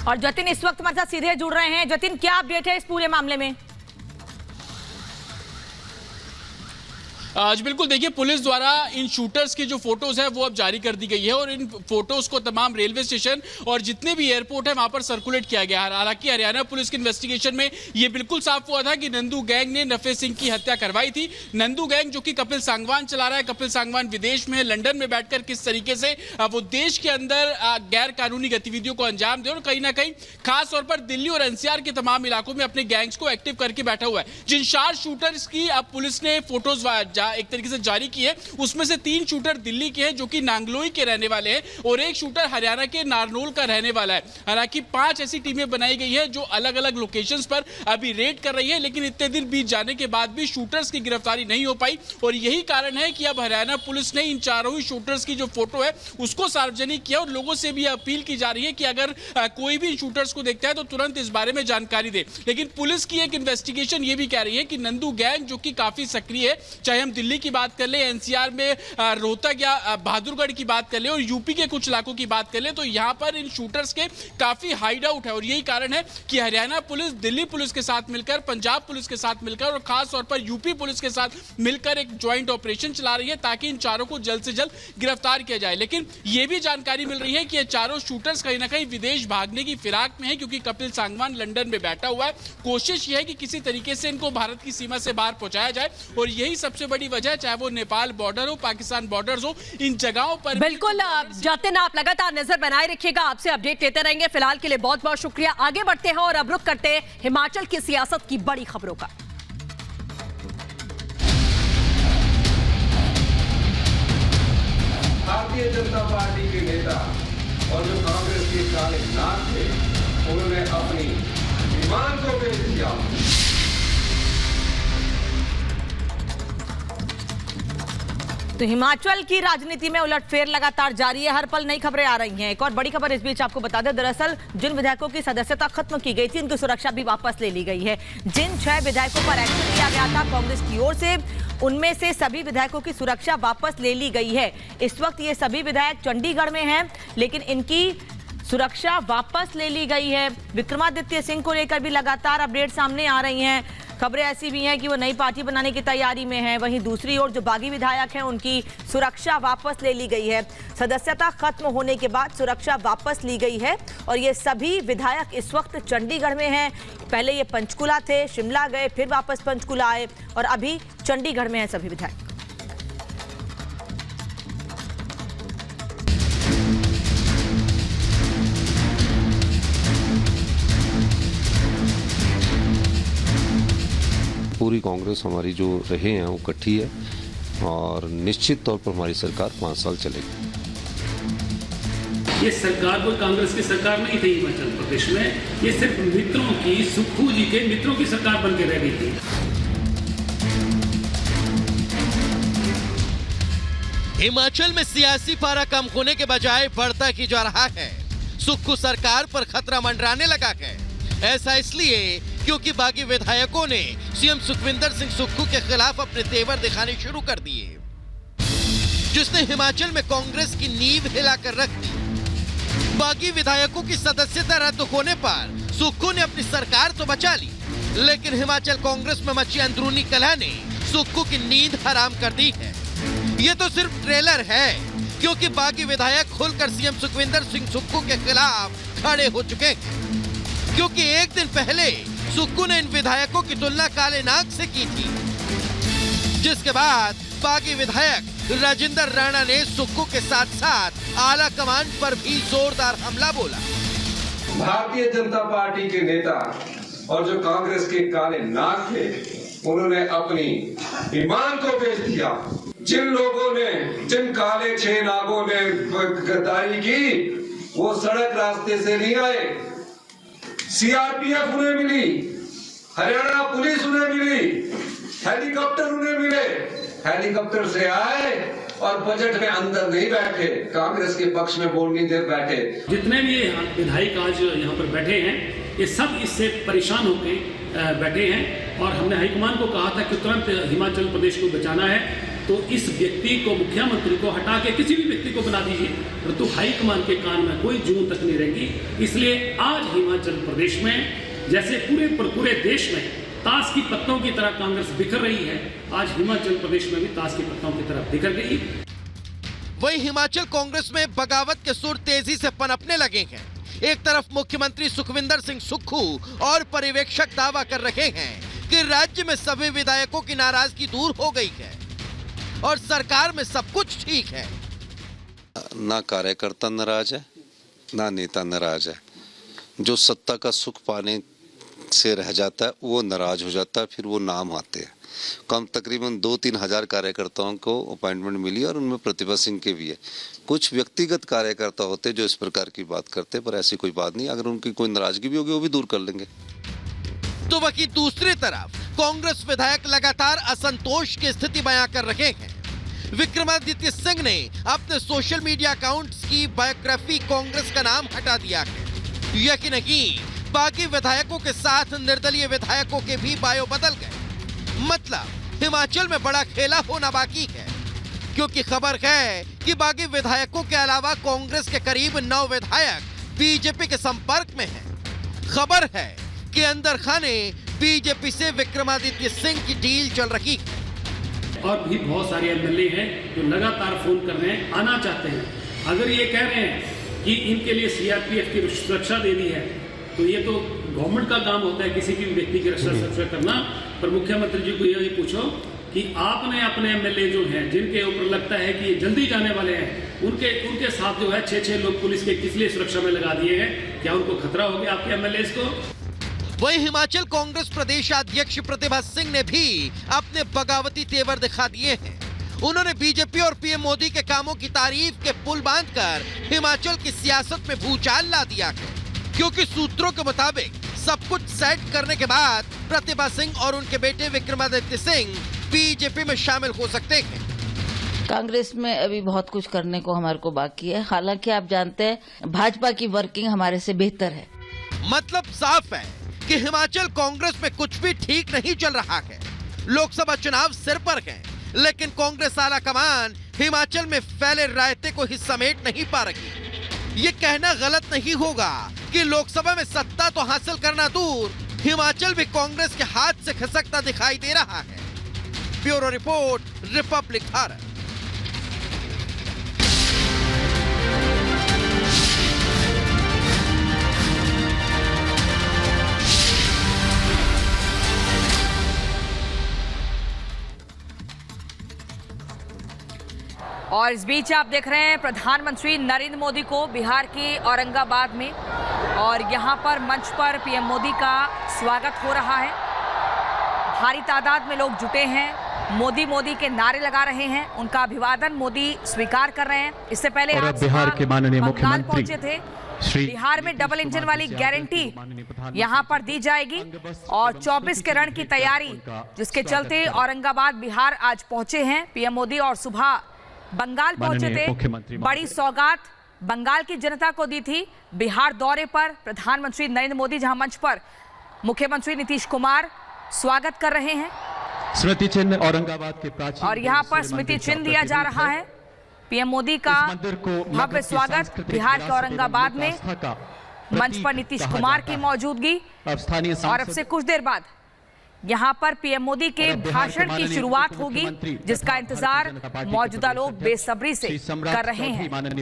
और जतिन इस वक्त हमारे साथ सीधे जुड़ रहे हैं। जतिन, क्या अपडेट है इस पूरे मामले में? आज बिल्कुल देखिए, पुलिस द्वारा इन शूटर्स की जो फोटोज है वो अब जारी कर दी गई है और इन फोटोज को तमाम रेलवे स्टेशन और जितने भी एयरपोर्ट है वहां पर सर्कुलेट किया गया है। हालांकि हरियाणा पुलिस की इन्वेस्टिगेशन में ये बिल्कुल साफ हुआ था कि नंदू गैंग ने नफे सिंह की हत्या करवाई थी। नंदू गैंग जो कि कपिल सांगवान चला रहा है, कपिल सांगवान विदेश में लंदन में बैठकर किस तरीके से वो देश के अंदर गैर कानूनी गतिविधियों को अंजाम दे और कहीं ना कहीं खास तौर पर दिल्ली और एनसीआर के तमाम इलाकों में अपने गैंग्स को एक्टिव करके बैठा हुआ है। जिन 4 शूटर्स की अब पुलिस ने फोटोज एक तरीके से जारी की है, उसमें से 3 शूटर दिल्ली के हैं जो कि नांगलोई के रहने वाले हैं और एक शूटर हरियाणा के नारनौल का रहने वाला है। हालांकि 5 ऐसी टीमें बनाई गई है जो अलग अलग लोकेशंस पर अभी रेड कर रही है, लेकिन इतने दिन बीत जाने के बाद भी शूटर्स की गिरफ्तारी नहीं हो पाई और यही कारण है कि अब हरियाणा पुलिस ने इन 4 ही शूटर्स की जो फोटो है उसको सार्वजनिक किया और लोगों से भी अपील की जा रही है कि अगर कोई भी शूटर्स को देखता है तो तुरंत इस बारे में जानकारी दे। लेकिन पुलिस की एक इन्वेस्टिगेशन ये भी कह रही है कि नंदू गैंग जो कि काफी सक्रिय है, चाहे हम दिल्ली की बात कर ले, एनसीआर में रोहतक या बहादुरगढ़ की बात कर ले और यूपी के कुछ इलाकों की बात कर ले, तो यहां पर इन शूटर्स के काफी हाइड आउट है और यही कारण है कि हरियाणा पुलिस दिल्ली पुलिस के साथ मिलकर, पंजाब पुलिस के साथ मिलकर और खास तौर पर यूपी पुलिस के साथ मिलकर एक ज्वाइंट ऑपरेशन चला रही है ताकि इन 4 को जल्द से जल्द गिरफ्तार किया जाए। लेकिन यह भी जानकारी मिल रही है कि ये 4 शूटर्स कहीं ना कहीं विदेश भागने की फिराक में है क्योंकि कपिल सांगवान लंदन में बैठा हुआ है। कोशिश यह है कि किसी तरीके से इनको भारत की सीमा से बाहर पहुंचाया जाए और यही सबसे बड़ी वजह है, चाहे वो नेपाल बॉर्डर हो, पाकिस्तान बॉर्डर्स हो, इन जगहों पर बिल्कुल जतिन, आप लगातार नजर बनाए रखिएगा, आपसे अपडेट लेते रहेंगे। फिलहाल के लिए बहुत बहुत शुक्रिया। आगे बढ़ते हैं और अब रुख करते हैं हिमाचल की सियासत की बड़ी खबरों का। भारतीय जनता पार्टी के नेता और जो कांग्रेस के काले नाग थे, उन्होंने अपनी ईमान को बेच दिया। तो हिमाचल की राजनीति में उलटफेर लगातार जारी है, हर पल नई खबरें आ रही हैं। एक और बड़ी खबर इस बीच आपको बता दें, दरअसल जिन विधायकों की सदस्यता खत्म की गई थी उनकी सुरक्षा भी वापस ले ली गई है। जिन 6 विधायकों पर एक्शन लिया गया था कांग्रेस की ओर से, उनमें से सभी विधायकों की सुरक्षा वापस ले ली गई है। इस वक्त ये सभी विधायक चंडीगढ़ में हैं, लेकिन इनकी सुरक्षा वापस ले ली गई है। विक्रमादित्य सिंह को लेकर भी लगातार अपडेट सामने आ रही हैं। खबरें ऐसी भी हैं कि वो नई पार्टी बनाने की तैयारी में है। वहीं दूसरी ओर जो बागी विधायक हैं उनकी सुरक्षा वापस ले ली गई है। सदस्यता खत्म होने के बाद सुरक्षा वापस ली गई है और ये सभी विधायक इस वक्त चंडीगढ़ में हैं। पहले ये पंचकुला थे, शिमला गए, फिर वापस पंचकुला आए और अभी चंडीगढ़ में हैं सभी विधायक। पूरी कांग्रेस हमारी जो रहे हैं वो इकट्ठी है और निश्चित तौर पर हमारी सरकार 5 साल चलेगी। ये सरकार कोई कांग्रेस की सरकार नहीं थी हिमाचल प्रदेश में, ये सिर्फ मित्रों की, सुक्खू जी के मित्रों की सरकार बन के रह गई थी। हिमाचल में सियासी पारा कम होने के बजाय बढ़ता ही जा रहा है। सुक्खू सरकार पर खतरा मंडराने लगा है। ऐसा इसलिए क्योंकि बागी विधायकों ने सीएम सुखविंदर सिंह सुक्खू के खिलाफ अपने तेवर दिखाने शुरू कर दिए, जिसने हिमाचल में कांग्रेस की नींव हिलाकर रख दी। बागी विधायकों की सदस्यता रद्द होने पर सुक्खू ने अपनी सरकार तो बचा ली, लेकिन हिमाचल कांग्रेस में मची अंदरूनी कलह ने सुक्खू की नींद हराम कर दी है। ये तो सिर्फ ट्रेलर है, क्योंकि बागी विधायक खुलकर सीएम सुखविंदर सिंह सुक्खू के खिलाफ खड़े हो चुके हैं। क्योंकि एक दिन पहले सुक्खू ने इन विधायकों की तुलना काले नाग से की थी, जिसके बाद बागी विधायक राजेंद्र राणा ने सुक्खू के साथ साथ आला कमान पर भी जोरदार हमला बोला। भारतीय जनता पार्टी के नेता और जो कांग्रेस के काले नाग थे, उन्होंने अपनी ईमान को बेच दिया। जिन लोगों ने, जिन काले 6 नागों ने गद्दारी की, वो सड़क रास्ते से नहीं आए। सीआरपीएफ उन्हें मिली, हरियाणा पुलिस उन्हें मिली, हेलीकॉप्टर उन्हें मिले, हेलीकॉप्टर से आए और बजट में अंदर नहीं बैठे, कांग्रेस के पक्ष में बोलने देर बैठे। जितने भी विधायक आज यहाँ पर बैठे हैं, ये सब इससे परेशान होकर बैठे हैं और हमने हाईकमान को कहा था कि तुरंत हिमाचल प्रदेश को बचाना है। तो इस व्यक्ति को, मुख्यमंत्री को हटा के किसी भी व्यक्ति को बना दीजिए, परंतु हाईकमान के कान में कोई जूं तक नहीं रहेगी। इसलिए आज हिमाचल प्रदेश में जैसे पूरे देश में ताश की पत्तों की तरह कांग्रेस बिखर रही है, आज हिमाचल प्रदेश में भी ताश की पत्तों की तरह बिखर गई। वहीं हिमाचल कांग्रेस में बगावत के सुर तेजी से पनपने लगे हैं। एक तरफ मुख्यमंत्री सुखविंदर सिंह सुक्खू और पर्यवेक्षक दावा कर रहे हैं कि राज्य में सभी विधायकों की नाराजगी दूर हो गई है और सरकार में सब कुछ ठीक है। ना कार्यकर्ता नाराज है, ना नेता नाराज है। जो सत्ता का सुख पाने से रह जाता है वो नाराज हो जाता है, फिर वो नाम आते हैं। कम तकरीबन 2-3 हजार कार्यकर्ताओं को अपॉइंटमेंट मिली और उनमें प्रतिभा सिंह के भी है। कुछ व्यक्तिगत कार्यकर्ता होते जो इस प्रकार की बात करते, पर ऐसी कोई बात नहीं। अगर उनकी कोई नाराजगी भी होगी वो भी दूर कर लेंगे। तो वहीं दूसरी तरफ कांग्रेस विधायक लगातार असंतोष की स्थिति बयां कर रहे हैं। विक्रमादित्य सिंह ने अपने सोशल मीडिया अकाउंट्स की बायोग्राफी कांग्रेस का नाम हटा दिया है। यही नहीं, बाकी विधायकों के साथ निर्दलीय विधायकों के भी बायो बदल गए। मतलब हिमाचल में बड़ा खेला होना बाकी है, क्योंकि खबर है कि बागी विधायकों के अलावा कांग्रेस के करीब 9 विधायक बीजेपी के संपर्क में हैं। खबर है कि अंदर खाने बीजेपी से विक्रमादित्य सिंह की डील चल रही है। और भी बहुत सारे एमएलए हैं जो लगातार फोन कर रहे हैं, आना चाहते हैं। अगर ये कह रहे हैं कि इनके लिए सीआरपीएफ की सुरक्षा दे दी है, तो ये तो गवर्नमेंट का काम होता है किसी भी व्यक्ति की सुरक्षा करना। पर मुख्यमंत्री जी को यही पूछो कि आपने अपने एमएलए जो हैं, जिनके ऊपर लगता है कि ये जल्दी जाने वाले हैं, उनके साथ जो है 6-6 लोग पुलिस के किस लिए सुरक्षा में लगा दिए हैं? क्या उनको खतरा हो गया आपके एमएलए को? वहीं हिमाचल कांग्रेस प्रदेश अध्यक्ष प्रतिभा सिंह ने भी अपने बगावती तेवर दिखा दिए हैं। उन्होंने बीजेपी और पीएम मोदी के कामों की तारीफ के पुल बांधकर हिमाचल की सियासत में भूचाल ला दिया है, क्योंकि सूत्रों के मुताबिक सब कुछ सेट करने के बाद प्रतिभा सिंह और उनके बेटे विक्रमादित्य सिंह बीजेपी में शामिल हो सकते हैं। कांग्रेस में अभी बहुत कुछ करने को हमारे को बाकी है। हालांकि आप जानते हैं भाजपा की वर्किंग हमारे से बेहतर है। मतलब साफ है कि हिमाचल कांग्रेस में कुछ भी ठीक नहीं चल रहा है। लोकसभा चुनाव सिर पर है, लेकिन कांग्रेस आला कमान हिमाचल में फैले रायते को ही समेट नहीं पा रही। ये कहना गलत नहीं होगा कि लोकसभा में सत्ता तो हासिल करना दूर, हिमाचल भी कांग्रेस के हाथ से खिसकता दिखाई दे रहा है। Bureau report, Republic Bharat. और इस बीच आप देख रहे हैं प्रधानमंत्री नरेंद्र मोदी को बिहार के औरंगाबाद में, और यहां पर मंच पर पीएम मोदी का स्वागत हो रहा है। भारी तादाद में लोग जुटे हैं, मोदी मोदी के नारे लगा रहे हैं, उनका अभिवादन मोदी स्वीकार कर रहे हैं। इससे पहले आप बिहार के माननीय मुख्यमंत्री पहुंचे थे। बिहार में डबल इंजन वाली गारंटी यहां पर दी जाएगी और 24 के रण की तैयारी, जिसके चलते औरंगाबाद बिहार आज पहुंचे हैं पीएम मोदी। और सुबह बंगाल पहुंचे थे। बड़ी सौगात बंगाल की जनता को दी थी। बिहार दौरे पर प्रधानमंत्री नरेंद्र मोदी, जहां मंच पर मुख्यमंत्री नीतीश कुमार स्वागत कर रहे हैं। स्मृति चिन्ह औरंगाबाद के प्राचीन, और यहाँ पर स्मृति चिन्ह दिया जा रहा है। पीएम मोदी का भव्य स्वागत बिहार के औरंगाबाद में। मंच पर नीतीश कुमार की मौजूदगी, और अब से कुछ देर बाद यहाँ पर पीएम मोदी के भाषण की शुरुआत होगी, जिसका इंतजार मौजूदा लोग बेसब्री से कर रहे हैं।